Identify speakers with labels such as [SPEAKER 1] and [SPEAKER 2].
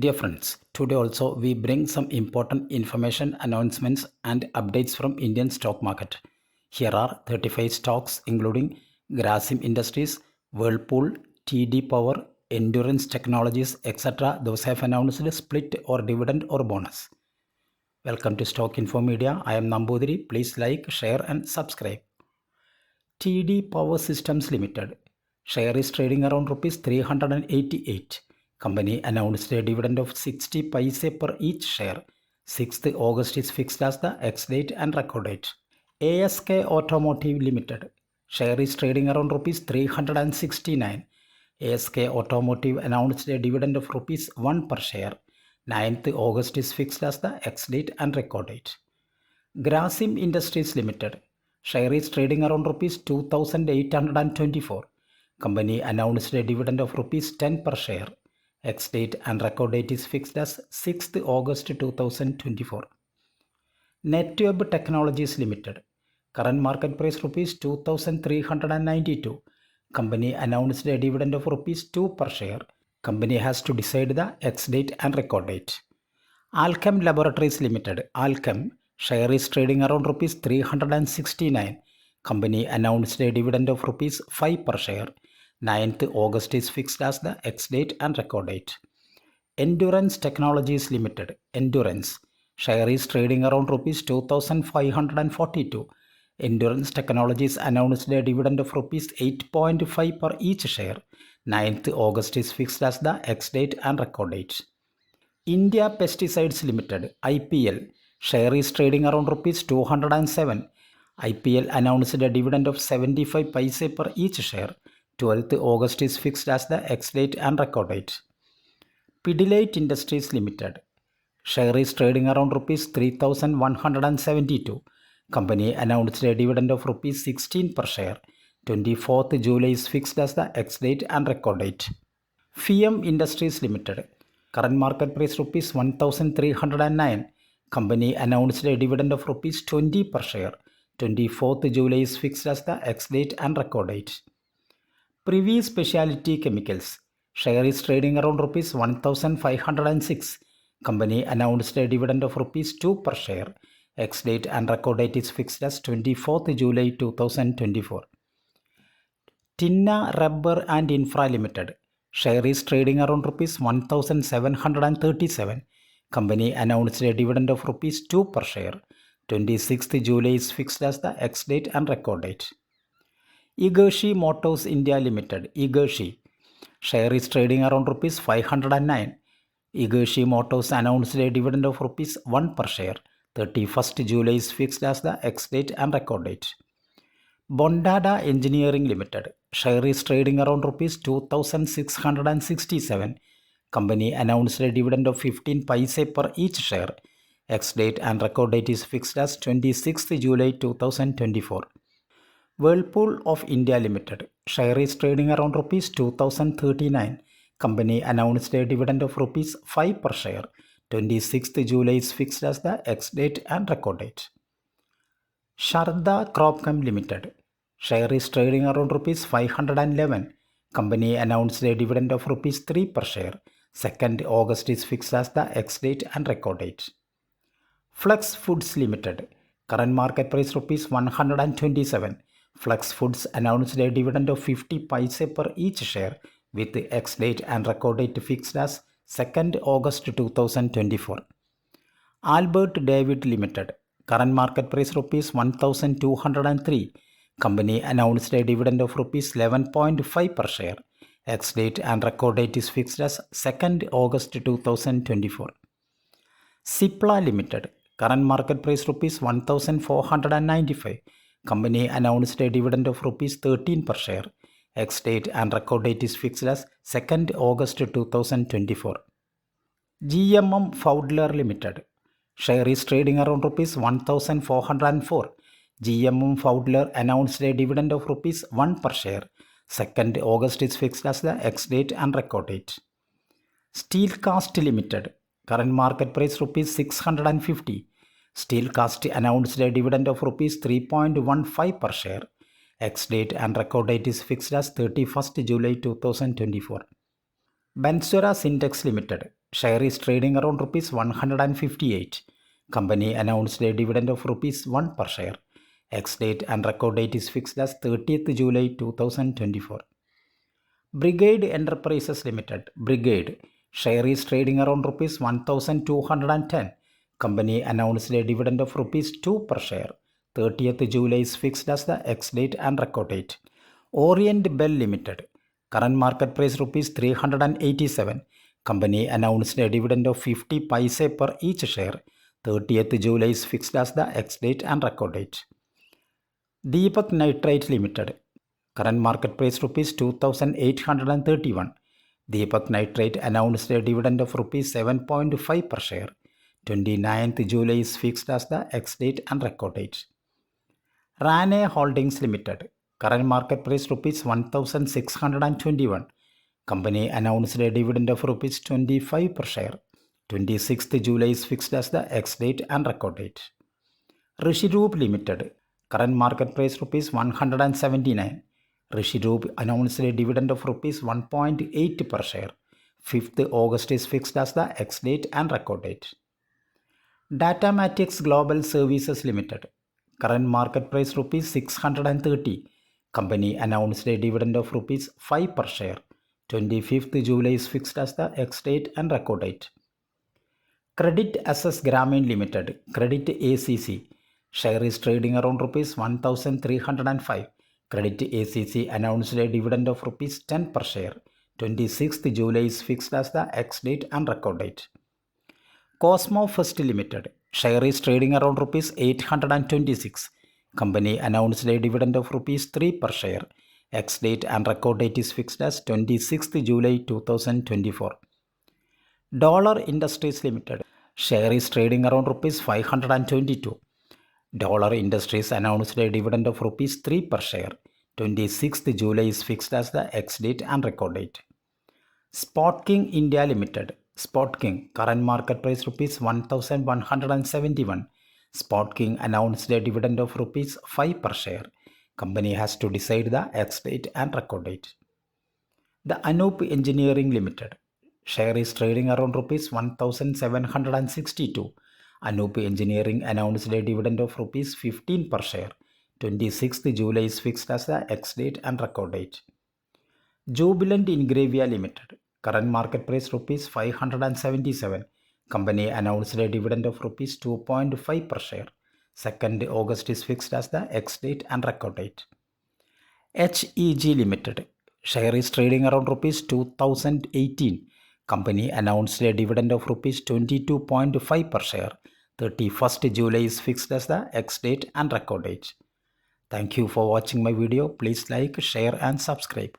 [SPEAKER 1] Dear friends, today also we bring some important information, announcements and updates from Indian stock market. Here are 35 stocks including Grasim Industries, Whirlpool, TD Power, Endurance Technologies, etc. Those have announced split or dividend or bonus. Welcome to Stock Info Media. I am Nambudiri. Please like, share and subscribe. TD Power Systems Limited. Share is trading around rupees 388. Company announced a dividend of 60 paise per each share. 6th August is fixed as the ex-date and record date. ASK Automotive Limited. Share is trading around rupees 369. ASK Automotive announced a dividend of rupees 1 per share. 9th August is fixed as the ex-date and record date. Grasim Industries Limited. Share is trading around rupees 2,824. Company announced a dividend of rupees 10 per share. Ex-date and record date is fixed as 6th August 2024. Netweb Technologies Limited. Current market price rupees 2,392. Company announced a dividend of rupees 2 per share. Company has to decide the ex-date and record date. Alchem Laboratories Limited. Alchem share is trading around rupees 369. Company announced a dividend of rupees 5 per share. 9th August is fixed as the ex-date and record date. Endurance Technologies Limited. Endurance share is trading around rupees 2,542. Endurance Technologies announced a dividend of rupees 8.5 per each share. 9th August is fixed as the ex-date and record date. India Pesticides Limited IPL share is trading around rupees 207. IPL announced a dividend of 75 paise per each share. 12th August is fixed as the ex-date and record date. Pidilite Industries Limited share is trading around rupees 3,172. Company announced a dividend of rupees 16 per share. 24th July is fixed as the ex-date and record date. FIAM Industries Limited. Current market price rupees 1,309. Company announced a dividend of rupees 20 per share. 24th July is fixed as the ex-date and record date. Privi Specialty Chemicals. Share is trading around rupees 1,506. Company announced a dividend of rupees 2 per share. Ex-date and record date is fixed as 24th July 2024. Tinna Rubber and Infra Limited. Share is trading around rupees 1,737. Company announced a dividend of rupees 2 per share. 26th July is fixed as the ex-date and record date. Igershi Motors India Limited. Igershi share is trading around rupees 509. Igershi Motors announced a dividend of rupees 1 per share. 31st July is fixed as the ex-date and record date. Bondada Engineering Limited. Share is trading around rupees 2,667. Company announced a dividend of 15 paise per each share. Ex-date and record date is fixed as 26th July 2024. Whirlpool of India Limited. Share is trading around rupees 2,039. Company announced a dividend of rupees 5 per share. 26th July is fixed as the ex-date and record date. Sharda Cropchem Limited. Share is trading around rupees 511. Company announced a dividend of rupees 3 per share. 2nd August is fixed as the ex-date and record date. Flex Foods Limited. Current market price rupees 127. Flex Foods announced a dividend of 50 paise per each share with ex-date and record date fixed as 2nd August 2024. Albert David Limited. Current market price rupees 1,203. Company announced a dividend of rupees 11.5 per share. Ex-date and record date is fixed as 2nd August 2024. Cipla Limited. Current market price rupees 1,495. Company announced a dividend of rupees 13 per share. Ex-date and record date is fixed as 2nd August 2024. GMM Pfaudler Limited. Share is trading around rupees 1,404. GMM Pfaudler announced a dividend of rupees 1 per share. 2nd August is fixed as the ex-date and record date. Steelcast Limited. Current market price rupees 650. Steelcast announced a dividend of rupees 3.15 per share. Ex-date and record date is fixed as 31st July 2024. Bensura Syntex Limited. Share is trading around rupees 158. Company announced a dividend of rupees 1 per share. Ex-date and record date is fixed as 30th July 2024. Brigade Enterprises Limited. Brigade. Share is trading around rupees 1210. Company announced a dividend of rupees 2 per share. 30th July is fixed as the ex-date and record date. Orient Bell Limited. Current market price rupees 387. Company announced a dividend of 50 paise per each share. 30th July is fixed as the ex-date and record date. Deepak Nitrite Limited. Current market price rupees 2831. Deepak Nitrite announced a dividend of rupees 7.5 per share. 29th July is fixed as the ex-date and record date. Rane Holdings Limited. Current market price rupees 1621. Company announced a dividend of rupees 25 per share. 26th July is fixed as the ex-date and record date. Rishi Group Limited. Current market price rupees 179. Rishi Group announced a dividend of rupees 1.8 per share. 5th August is fixed as the ex-date and record date. Datamatics Global Services Limited. Current market price rupees 630. Company announced a dividend of rupees 5 per share. 25th July is fixed as the ex-date and record date. Credit Access Grameen Limited. Credit ACC. Share is trading around rupees 1305. Credit ACC announced a dividend of rupees 10 per share. 26th July is fixed as the ex-date and record date. Cosmo First Limited. Share is trading around rupees 826. Company announced a dividend of rupees 3 per share. Ex-date and record date is fixed as 26th July 2024. Dollar Industries Limited. Share is trading around rupees 522. Dollar Industries announced a dividend of rupees 3 per share. 26th July is fixed as the ex-date and record date. Spot King India Limited. Spot King. Current market price rupees 1171. Spot King announced a dividend of rupees 5 per share. Company has to decide the ex-date and record date. The Anup Engineering Limited. Share is trading around rupees 1762. Anup Engineering announced a dividend of rupees 15 per share. 26th July is fixed as the ex-date and record date. Jubilant Ingravia Limited. Current market price rupees 577. Company announced a dividend of rupees 2.5 per share. 2nd August is fixed as the ex-date and record date. HEG Limited. Share is trading around rupees 2018. Company announced a dividend of rupees 22.5 per share. 31st July is fixed as the ex-date and record date. Thank you for watching my video. Please like, share and subscribe.